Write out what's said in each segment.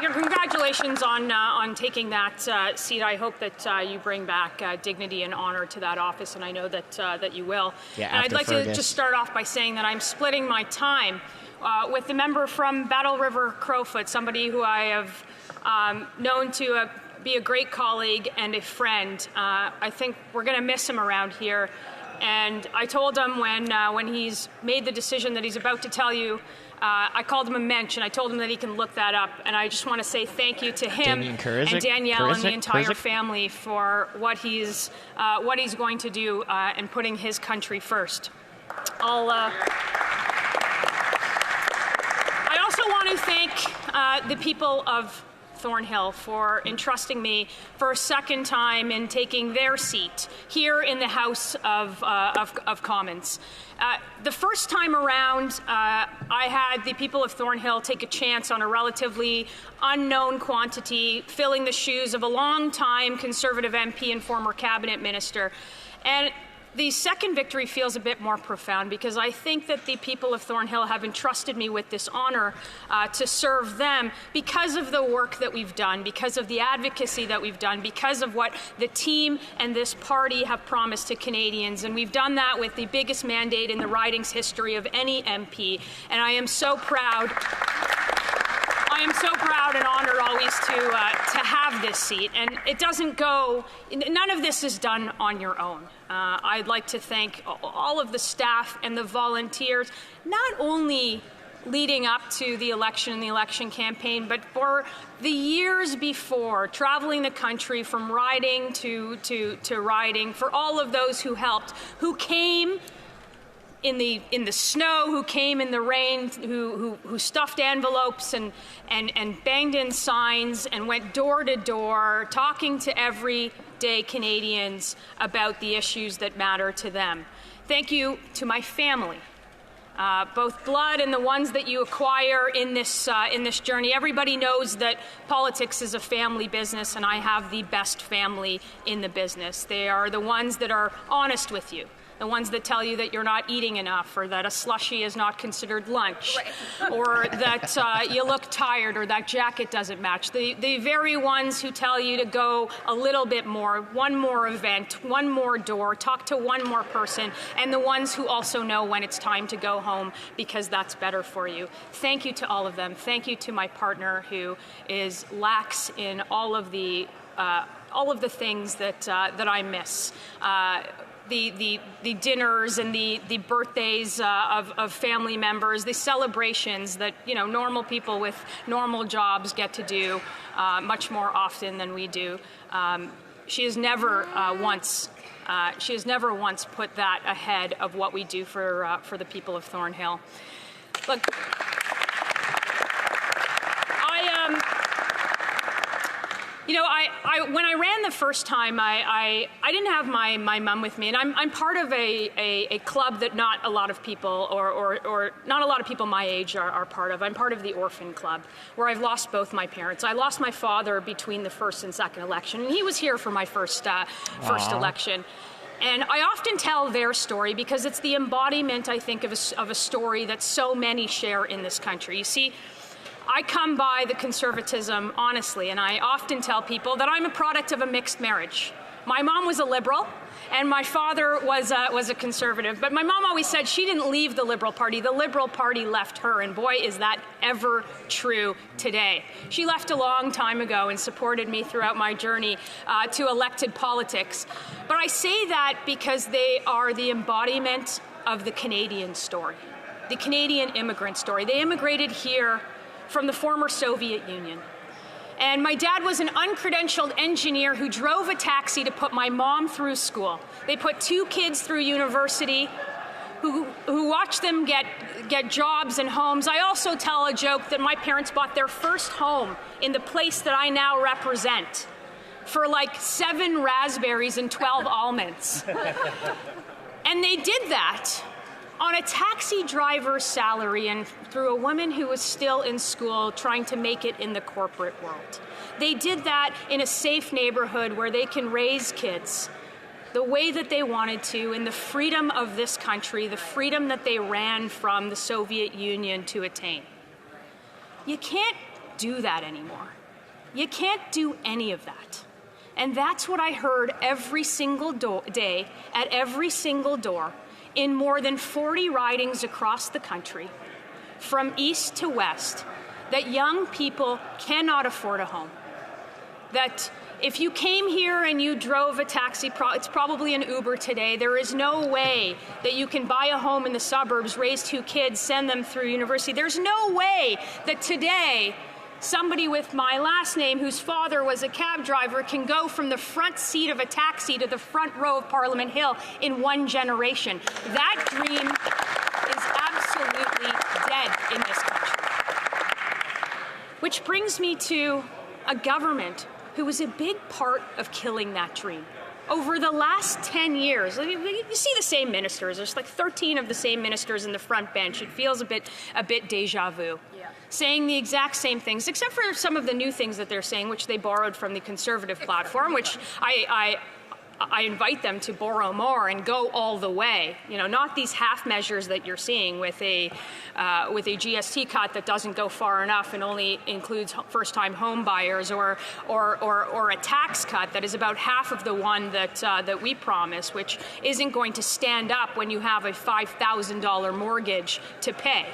Speaker, congratulations on taking that seat. I hope that you bring back dignity and honor to that office, and I know that you will. Yeah, and I'd like Fergus. to just start off by saying that I'm splitting my time with the member from Battle River Crowfoot, somebody who I have known to be a great colleague and a friend. I think we're going to miss him around here. And I told him when he's made the decision that he's about to tell you, I called him a mensch, and I told him that he can look that up. And I just want to say thank you to him and Danielle and the entire family for what he's going to do and putting his country first. I also want to thank the people of Thornhill for entrusting me for a second time in taking their seat here in the House of Commons. The first time around, I had the people of Thornhill take a chance on a relatively unknown quantity, filling the shoes of a long-time Conservative MP and former cabinet minister. And the second victory feels a bit more profound because I think that the people of Thornhill have entrusted me with this honor to serve them because of the work that we've done, because of the advocacy that we've done, because of what the team and this party have promised to Canadians. And we've done that with the biggest mandate in the riding's history of any MP. And I am so proud. I am so proud and honored always to have this seat. And it doesn't go, none of this is done on your own. I'd like to thank all of the staff and the volunteers, not only leading up to the election and the election campaign, but for the years before, traveling the country from riding to riding, for all of those who helped, who came in the snow, who came in the rain, who stuffed envelopes and banged in signs and went door to door talking to everyday Canadians about the issues that matter to them. Thank you to my family, both blood and the ones that you acquire in this journey. Everybody knows that politics is a family business, and I have the best family in the business. They are the ones that are honest with you, the ones that tell you that you're not eating enough, or that a slushie is not considered lunch, or that you look tired, or that jacket doesn't match. The very ones who tell you to go a little bit more, one more event, one more door, talk to one more person, and the ones who also know when it's time to go home because that's better for you. Thank you to all of them. Thank you to my partner who is lax in all of the things that I miss. The dinners and the birthdays of family members, the celebrations that normal people with normal jobs get to do much more often than we do. She has never once put that ahead of what we do for the people of Thornhill. Look, when I ran the first time, I didn't have my mom with me, and I'm part of a club that not a lot of people or not a lot of people my age are part of. I'm part of the Orphan Club, where I've lost both my parents. I lost my father between the first and second election, and he was here for my first election. And I often tell their story because it's the embodiment, I think, of a story that so many share in this country. You see, I come by the conservatism honestly, and I often tell people that I'm a product of a mixed marriage. My mom was a Liberal, and my father was a Conservative. But my mom always said she didn't leave the Liberal Party. The Liberal Party left her, and boy, is that ever true today. She left a long time ago and supported me throughout my journey to elected politics. But I say that because they are the embodiment of the Canadian story, the Canadian immigrant story. They immigrated here from the former Soviet Union. And my dad was an uncredentialed engineer who drove a taxi to put my mom through school. They put two kids through university, who watched them get jobs and homes. I also tell a joke that my parents bought their first home in the place that I now represent for like 7 raspberries and 12 almonds. And they did that on a taxi driver's salary and through a woman who was still in school trying to make it in the corporate world. They did that in a safe neighborhood where they can raise kids the way that they wanted to, in the freedom of this country, the freedom that they ran from the Soviet Union to attain. You can't do that anymore. You can't do any of that. And that's what I heard every single day at every single door in more than 40 ridings across the country, from east to west, that young people cannot afford a home. That if you came here and you drove a taxi, it's probably an Uber today. There is no way that you can buy a home in the suburbs, raise 2 kids, send them through university. There's no way that today somebody with my last name whose father was a cab driver can go from the front seat of a taxi to the front row of Parliament Hill in 1 generation. That dream is absolutely dead in this country. Which brings me to a government who was a big part of killing that dream. Over the last 10 years, you see the same ministers. There's like 13 of the same ministers in the front bench. It feels a bit déjà vu. Yeah. Saying the exact same things, except for some of the new things that they're saying, which they borrowed from the Conservative platform, which I invite them to borrow more and go all the way. You know, not these half measures that you're seeing with a GST cut that doesn't go far enough and only includes first-time home buyers, or a tax cut that is about half of the one that we promise, which isn't going to stand up when you have a $5,000 mortgage to pay.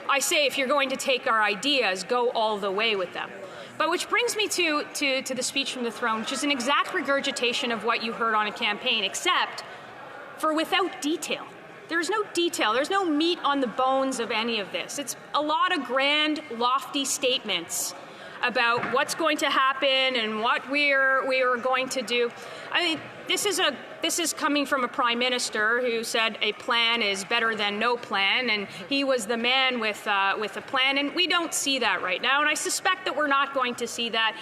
I say, if you're going to take our ideas, go all the way with them. But which brings me to the speech from the throne, which is an exact regurgitation of what you heard on a campaign, except for without detail. There's no detail. There's no meat on the bones of any of this. It's a lot of grand, lofty statements about what's going to happen and what we are going to do. I mean, this is coming from a prime minister who said a plan is better than no plan, and he was the man with a plan, and we don't see that right now. And I suspect that we're not going to see that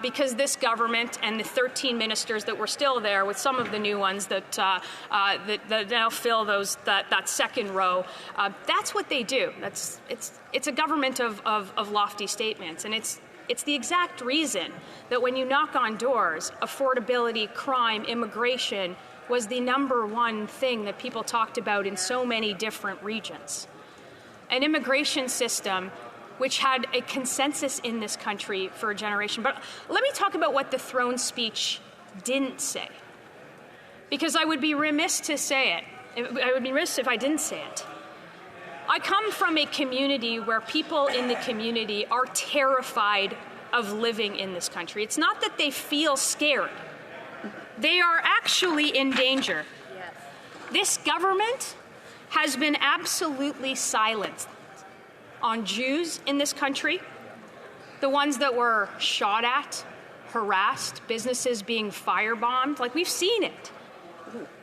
because this government and the 13 ministers that were still there, with some of the new ones that now fill that second row, that's what they do. It's a government of lofty statements, and it's the exact reason that when you knock on doors, affordability, crime, immigration was the #1 thing that people talked about in so many different regions. An immigration system which had a consensus in this country for a generation. But let me talk about what the throne speech didn't say, because I would be remiss to say it. I would be remiss if I didn't say it. I come from a community where people in the community are terrified of living in this country. It's not that they feel scared. They are actually in danger. Yes. This government has been absolutely silent on Jews in this country, the ones that were shot at, harassed, businesses being firebombed. Like, we've seen it.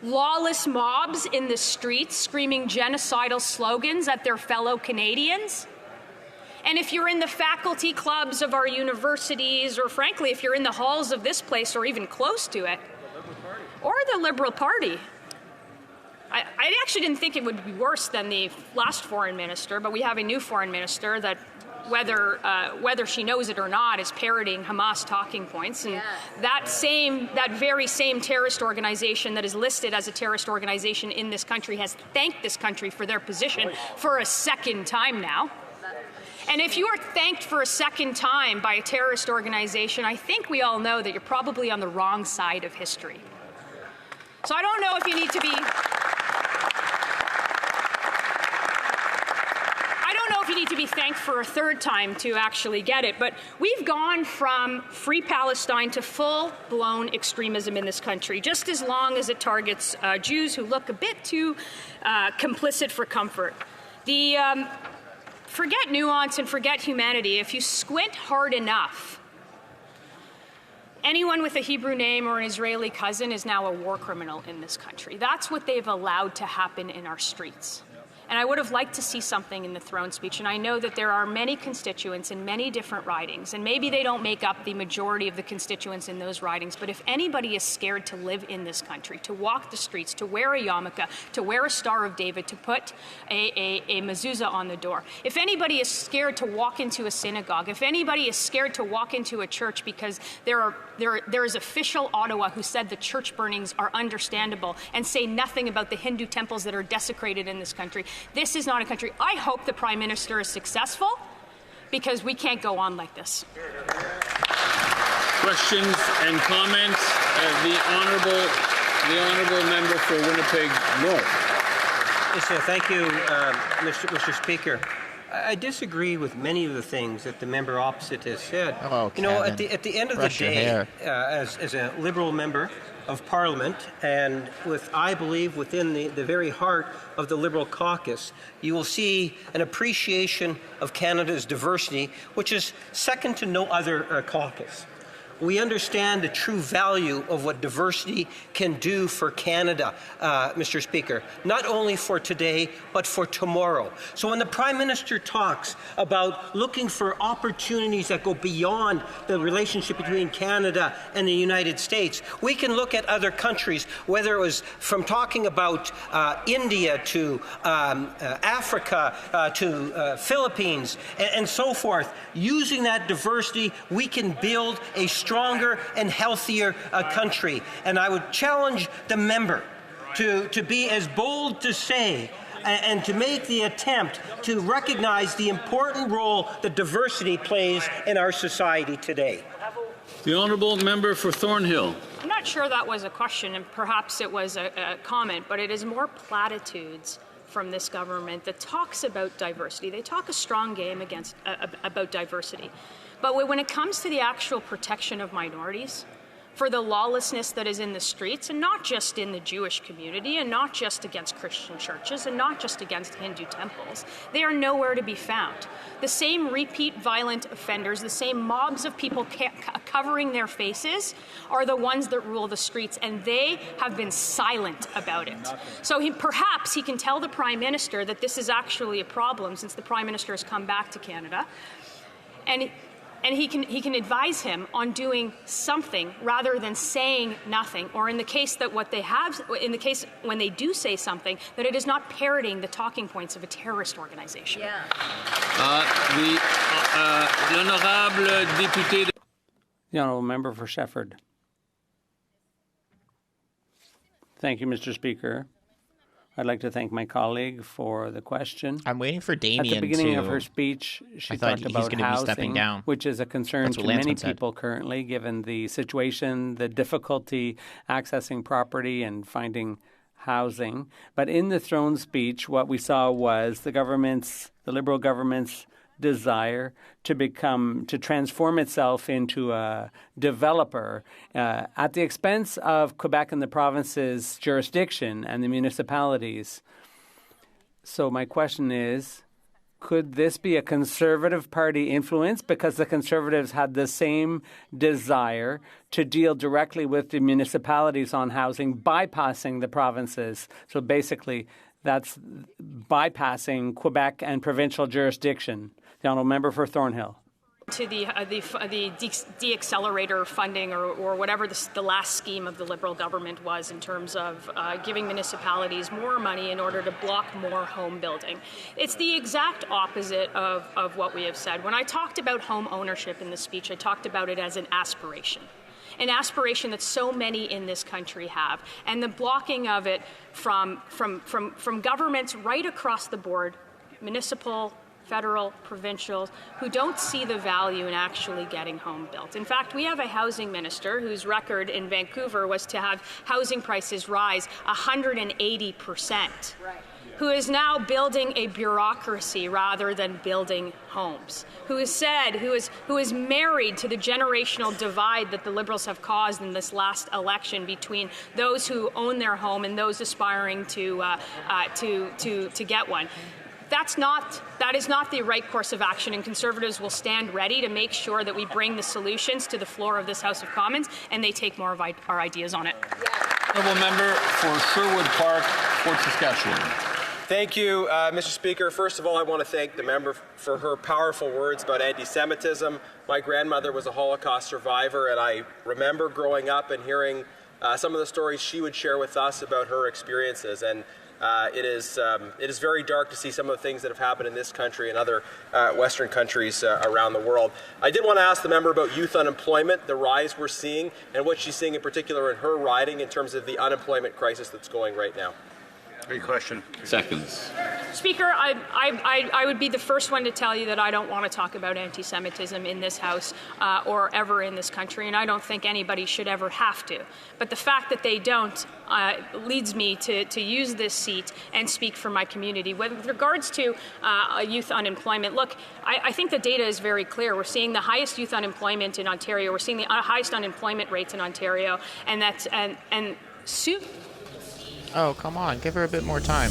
Lawless mobs in the streets screaming genocidal slogans at their fellow Canadians. And if you're in the faculty clubs of our universities, or frankly, if you're in the halls of this place or even close to it, or the Liberal Party, I actually didn't think it would be worse than the last foreign minister, but we have a new foreign minister that, whether she knows it or not, is parroting Hamas talking points. And that very same terrorist organization that is listed as a terrorist organization in this country has thanked this country for their position for a second time now. And if you are thanked for a second time by a terrorist organization, I think we all know that you're probably on the wrong side of history. So I don't know if you need to be... thanked for a third time to actually get it, but we've gone from free Palestine to full-blown extremism in this country, just as long as it targets Jews who look a bit too complicit for comfort. Forget nuance and forget humanity. If you squint hard enough, anyone with a Hebrew name or an Israeli cousin is now a war criminal in this country. That's what they've allowed to happen in our streets. And I would have liked to see something in the throne speech. And I know that there are many constituents in many different ridings, and maybe they don't make up the majority of the constituents in those ridings. But if anybody is scared to live in this country, to walk the streets, to wear a yarmulke, to wear a Star of David, to put a mezuzah on the door, if anybody is scared to walk into a synagogue, if anybody is scared to walk into a church because there is official Ottawa who said the church burnings are understandable and say nothing about the Hindu temples that are desecrated in this country, this is not a country. I hope the Prime Minister is successful, because we can't go on like this. Questions and comments. The honourable member for Winnipeg North. Yes, thank you, Mr. Speaker. I disagree with many of the things that the member opposite has said. Hello, you know, at Kevin. the end of Brush the your day, hair. as a Liberal member of Parliament, and with, I believe, within the very heart of the Liberal caucus, you will see an appreciation of Canada's diversity, which is second to no other caucus. We understand the true value of what diversity can do for Canada, Mr. Speaker, not only for today, but for tomorrow. So when the Prime Minister talks about looking for opportunities that go beyond the relationship between Canada and the United States, we can look at other countries, whether it was from talking about India to Africa to Philippines and so forth. Using that diversity, we can build a stronger and healthier country. And I would challenge the member to be as bold to say and to make the attempt to recognize the important role that diversity plays in our society today. The honourable member for Thornhill. I'm not sure that was a question, and perhaps it was a comment, but it is more platitudes from this government that talks about diversity. They talk a strong game about diversity. But when it comes to the actual protection of minorities, for the lawlessness that is in the streets, and not just in the Jewish community, and not just against Christian churches, and not just against Hindu temples, they are nowhere to be found. The same repeat violent offenders, the same mobs of people covering their faces are the ones that rule the streets, and they have been silent about it. So perhaps he can tell the Prime Minister that this is actually a problem, since the Prime Minister has come back to Canada, and he can advise him on doing something rather than saying nothing, or in the case that when they do say something, that it is not parroting the talking points of a terrorist organization. Yeah. L'honorable député. The honourable member for Shefford. Thank you, Mr. Speaker. I'd like to thank my colleague for the question. I'm waiting for Damien. At the beginning of her speech, she talked about housing, which is a concern to many people currently, given the situation, the difficulty accessing property and finding housing. But in the throne speech, what we saw was the Liberal government's desire to transform itself into a developer at the expense of Quebec and the province's jurisdiction and the municipalities. So my question is, could this be a Conservative Party influence, because the Conservatives had the same desire to deal directly with the municipalities on housing, bypassing the provinces? So basically, that's bypassing Quebec and provincial jurisdiction. The honourable member for Thornhill. To the de-accelerator funding or whatever the last scheme of the Liberal government was in terms of giving municipalities more money in order to block more home building. It's the exact opposite of what we have said. When I talked about home ownership in the speech, I talked about it as an aspiration that so many in this country have, and the blocking of it from governments right across the board, municipal, federal, provincial, who don't see the value in actually getting home built. In fact, we have a housing minister whose record in Vancouver was to have housing prices rise 180%. Right. Who is now building a bureaucracy rather than building homes, who is married to the generational divide that the Liberals have caused in this last election between those who own their home and those aspiring to get one. That is not the right course of action, and Conservatives will stand ready to make sure that we bring the solutions to the floor of this House of Commons and they take more of our ideas on it. Honourable member for Sherwood Park, Fort Saskatchewan. Thank you, Mr. Speaker. First of all, I want to thank the member for her powerful words about anti-Semitism. My grandmother was a Holocaust survivor, and I remember growing up and hearing some of the stories she would share with us about her experiences. And it is very dark to see some of the things that have happened in this country and other Western countries around the world. I did want to ask the member about youth unemployment, the rise we're seeing, and what she's seeing in particular in her riding in terms of the unemployment crisis that's going right now. Great question. Seconds. Speaker, I would be the first one to tell you that I don't want to talk about anti-Semitism in this House or ever in this country, and I don't think anybody should ever have to. But the fact that they don't leads me to use this seat and speak for my community. With regards to youth unemployment, look, I think the data is very clear. We're seeing the highest youth unemployment in Ontario. We're seeing the highest unemployment rates in Ontario, and that's and Oh, come on, give her a bit more time.